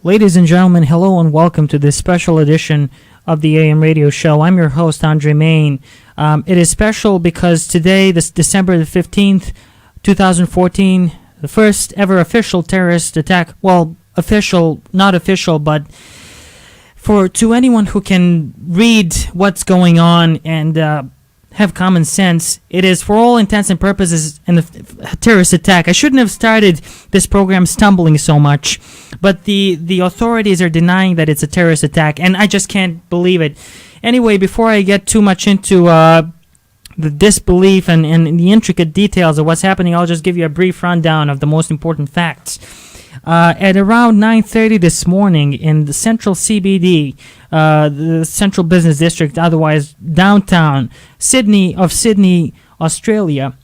Ladies and gentlemen, hello and welcome to this special edition of the AM radio show. I'm your host, Andre Main. It is special because today, this December the 15th, 2014, the first ever official terrorist attack, well, official, not official, but to anyone who can read what's going on and have common sense, it is for all intents and purposes a terrorist attack. I shouldn't have started this program stumbling so much, but the authorities are denying that it's a terrorist attack, and I just can't believe it. Anyway, before I get too much into the disbelief and the intricate details of what's happening, I'll just give you a brief rundown of the most important facts. At around 9:30 this morning in the central CBD, the Central Business District, otherwise downtown Sydney, Australia,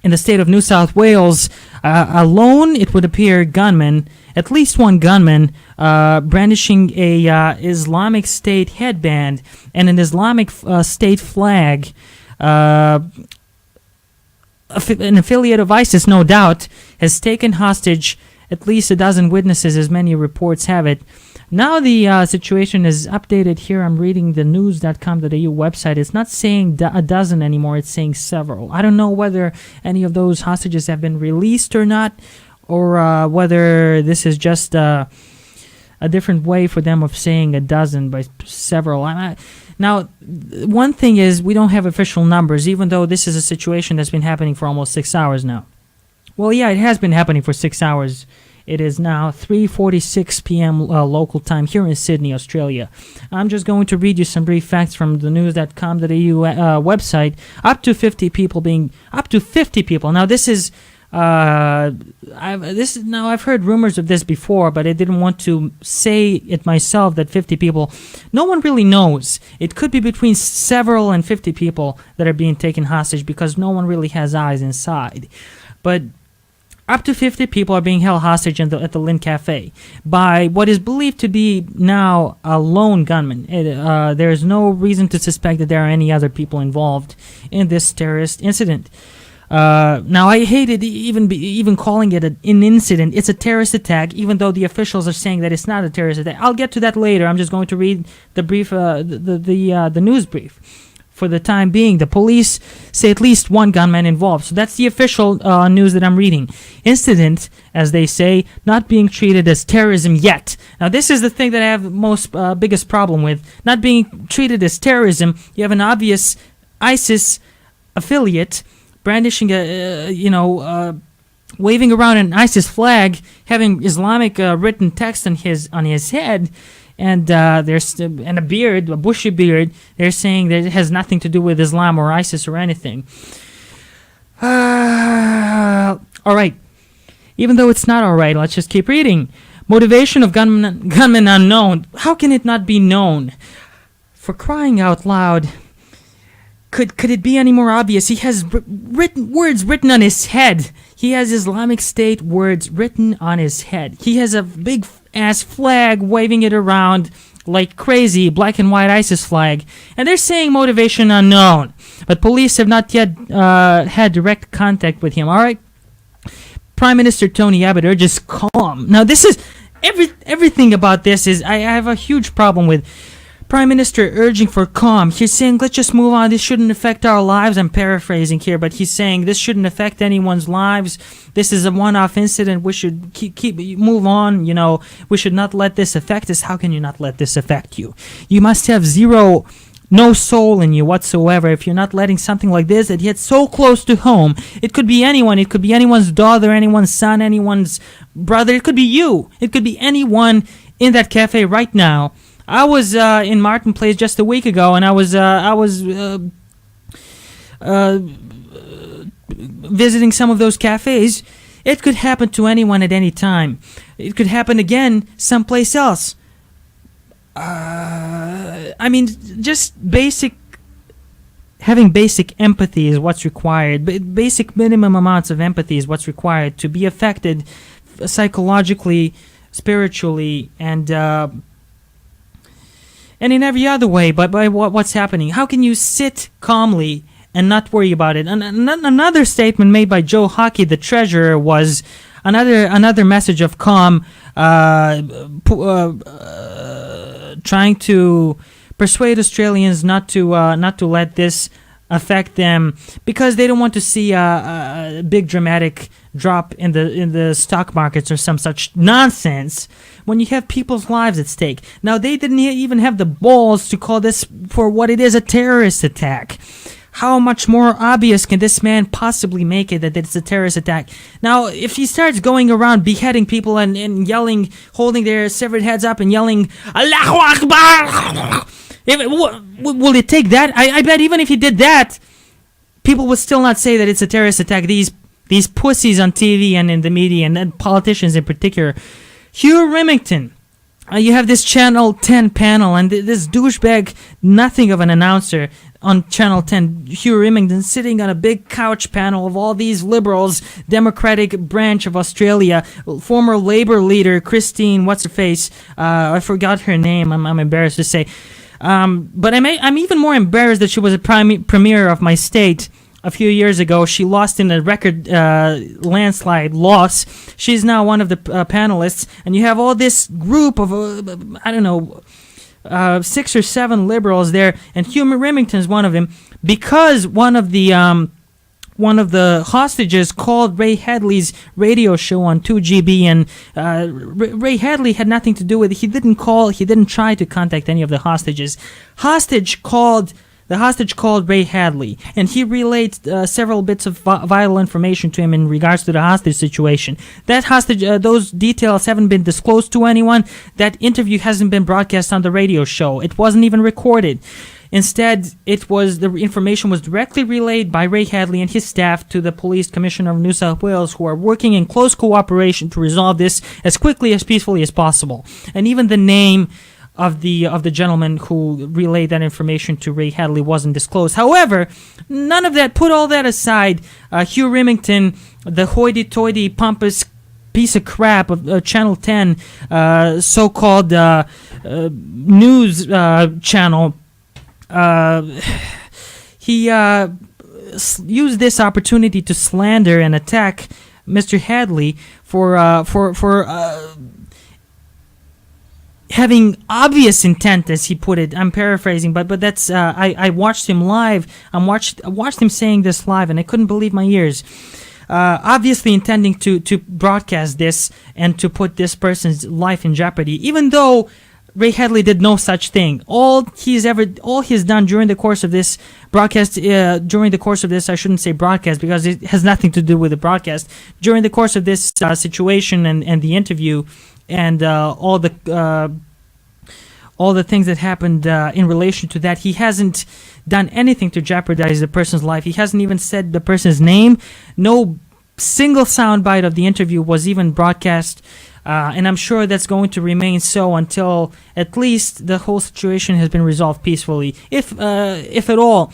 in the state of New South Wales, a lone, it would appear, gunman, at least one gunman, brandishing a Islamic State headband and an Islamic State flag, an affiliate of ISIS, no doubt, has taken hostage at least a dozen witnesses, as many reports have it. Now the situation is updated here. I'm reading the news.com.au website. It's not saying a dozen anymore. It's saying several. I don't know whether any of those hostages have been released or not, or whether this is just a different way for them of saying a dozen by several. Now, one thing is we don't have official numbers, even though this is a situation that's been happening for almost 6 hours now. Well, yeah, it has been happening for 6 hours. It is now 3:46 p.m. Local time here in Sydney, Australia. I'm just going to read you some brief facts from the news.com.au website. Up to 50 people. Now, this is I've heard rumors of this before, but I didn't want to say it myself that 50 people. No one really knows. It could be between several and 50 people that are being taken hostage because no one really has eyes inside. But up to 50 people are being held hostage at the Lynn Cafe by what is believed to be now a lone gunman. There is no reason to suspect that there are any other people involved in this terrorist incident. Now, I hated even calling it an incident. It's a terrorist attack, even though the officials are saying that it's not a terrorist attack. I'll get to that later. I'm just going to read the brief, the news brief. For the time being, the police say at least one gunman involved. So that's the official news that I'm reading. Incident, as they say, not being treated as terrorism yet. Now, this is the thing that I have the biggest problem with. Not being treated as terrorism. You have an obvious ISIS affiliate brandishing waving around an ISIS flag, having Islamic written text on his head. And there's and a beard, a bushy beard. They're saying that it has nothing to do with Islam or ISIS or anything. All right. Even though it's not all right, let's just keep reading. Motivation of gunman unknown. How can it not be known? For crying out loud. Could it be any more obvious? He has words written on his head. He has Islamic State words written on his head. He has a big ass flag waving it around like crazy, black and white ISIS flag. And they're saying motivation unknown. But police have not yet had direct contact with him. All right? Prime Minister Tony Abbott urges calm. Now, this is everything about this is I have a huge problem with. Prime Minister urging for calm. He's saying, let's just move on. This shouldn't affect our lives. I'm paraphrasing here, but he's saying this shouldn't affect anyone's lives. This is a one-off incident. We should move on. You know, we should not let this affect us. How can you not let this affect you? You must have no soul in you whatsoever if you're not letting something like this that hits so close to home. It could be anyone. It could be anyone's daughter, anyone's son, anyone's brother. It could be you. It could be anyone in that cafe right now. I was in Martin Place just a week ago, and I was visiting some of those cafes. It could happen to anyone at any time. It could happen again someplace else. Just having basic empathy is what's required. Basic minimum amounts of empathy is what's required to be affected psychologically, spiritually, and in every other way by what's happening. How can you sit calmly and not worry about it? And another statement made by Joe Hockey, the treasurer, was, another message of calm, trying to persuade Australians not to let this affect them, because they don't want to see a big dramatic drop in the stock markets or some such nonsense when you have people's lives at stake. Now, they didn't even have the balls to call this for what it is, a terrorist attack. How much more obvious can this man possibly make it that it's a terrorist attack? Now, if he starts going around beheading people and yelling, holding their severed heads up and yelling, Allahu Akbar, will it take that? I bet even if he did that, people would still not say that it's a terrorist attack. These pussies on TV and in the media, and politicians in particular. Hugh Remington, you have this Channel 10 panel, and this douchebag, nothing of an announcer on Channel 10, Hugh Remington, sitting on a big couch panel of all these liberals, Democratic branch of Australia, former Labour leader Christine, what's-her-face, I forgot her name, I'm embarrassed to say. But I'm even more embarrassed that she was a premier of my state a few years ago. She lost in a record landslide loss. She's now one of the panelists, and you have all this group of, 6 or 7 liberals there, and Hugh Remington's one of them, because one of the hostages called Ray Hadley's radio show on 2GB, and Ray Hadley had nothing to do with it. He didn't try to contact any of the hostages. The hostage called Ray Hadley, and he relayed several bits of vital information to him in regards to the hostage situation. That hostage, those details haven't been disclosed to anyone. That interview hasn't been broadcast on the radio show. It wasn't even recorded. Instead, the information was directly relayed by Ray Hadley and his staff to the Police Commissioner of New South Wales, who are working in close cooperation to resolve this as quickly as peacefully as possible. And even the name of the gentleman who relayed that information to Ray Hadley wasn't disclosed. However, none of that. Put all that aside. Hugh Remington, the hoity-toity, pompous piece of crap of Channel 10, so-called news channel, he used this opportunity to slander and attack Mr. Hadley for having obvious intent, as he put it. I'm paraphrasing, but that's I watched him live. I watched him saying this live, and I couldn't believe my ears. Obviously intending to broadcast this and to put this person's life in jeopardy, even though Ray Hadley did no such thing. All he's done during the course of this broadcast, I shouldn't say broadcast because it has nothing to do with the broadcast. During the course of this situation and the interview, and all the things that happened in relation to that, he hasn't done anything to jeopardize the person's life. He hasn't even said the person's name. No single soundbite of the interview was even broadcast, and I'm sure that's going to remain so until at least the whole situation has been resolved peacefully, if at all.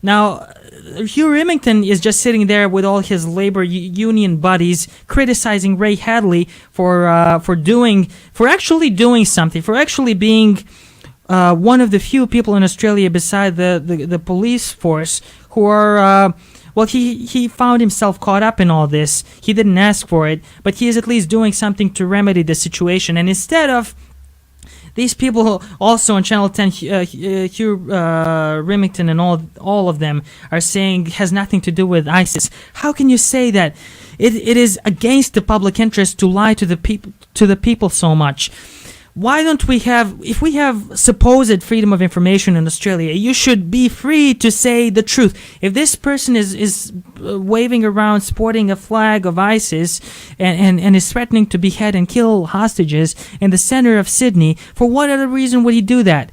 Now, Hugh Remington is just sitting there with all his labor union buddies criticizing Ray Hadley for actually doing something, for actually being one of the few people in Australia beside the police force who are he found himself caught up in all this. He didn't ask for it, but he is at least doing something to remedy the situation. And instead of these people, also on Channel 10, Hugh Remington and all of them are saying has nothing to do with ISIS. How can you say that? It is against the public interest to lie to the people so much. Why don't we if we have supposed freedom of information in Australia, you should be free to say the truth. If this person is waving around, sporting a flag of ISIS, and is threatening to behead and kill hostages in the center of Sydney, for what other reason would he do that?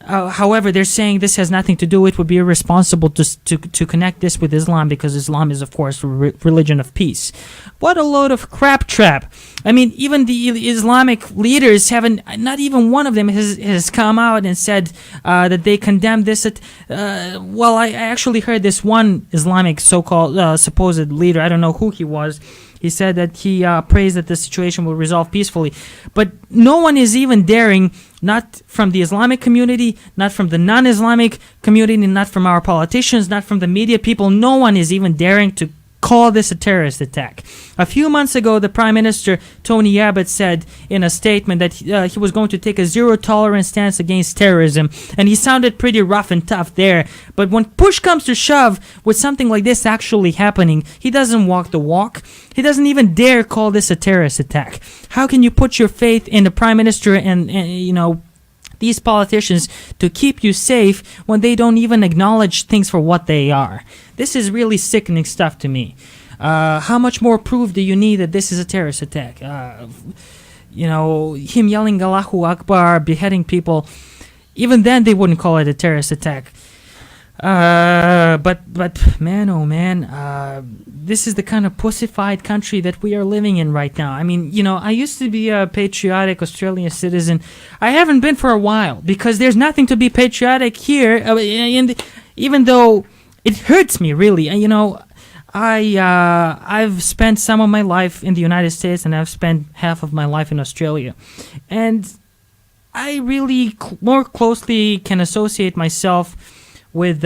However, they're saying this has nothing to do. It would be irresponsible to connect this with Islam, because Islam is, of course, a religion of peace. What a load of crap trap. I mean, even the Islamic leaders haven't, not even one of them has come out and said that they condemn this. I actually heard this one Islamic so-called supposed leader, I don't know who he was. He said that he prays that the situation will resolve peacefully. But no one is even daring, not from the Islamic community, not from the non-Islamic community, not from our politicians, not from the media people. No one is even daring to call this a terrorist attack. A few months ago, the Prime Minister, Tony Abbott, said in a statement that he was going to take a zero-tolerance stance against terrorism, and he sounded pretty rough and tough there. But when push comes to shove, with something like this actually happening, he doesn't walk the walk. He doesn't even dare call this a terrorist attack. How can you put your faith in the Prime Minister and these politicians to keep you safe when they don't even acknowledge things for what they are? This is really sickening stuff to me. How much more proof do you need that this is a terrorist attack? Him yelling Allahu Akbar, beheading people, even then they wouldn't call it a terrorist attack. But man, oh man, this is the kind of pussified country that we are living in right now. I mean, I used to be a patriotic Australian citizen. I haven't been for a while because there's nothing to be patriotic here. Even though it hurts me, really. I've spent some of my life in the United States and I've spent half of my life in Australia, and I really more closely can associate myself with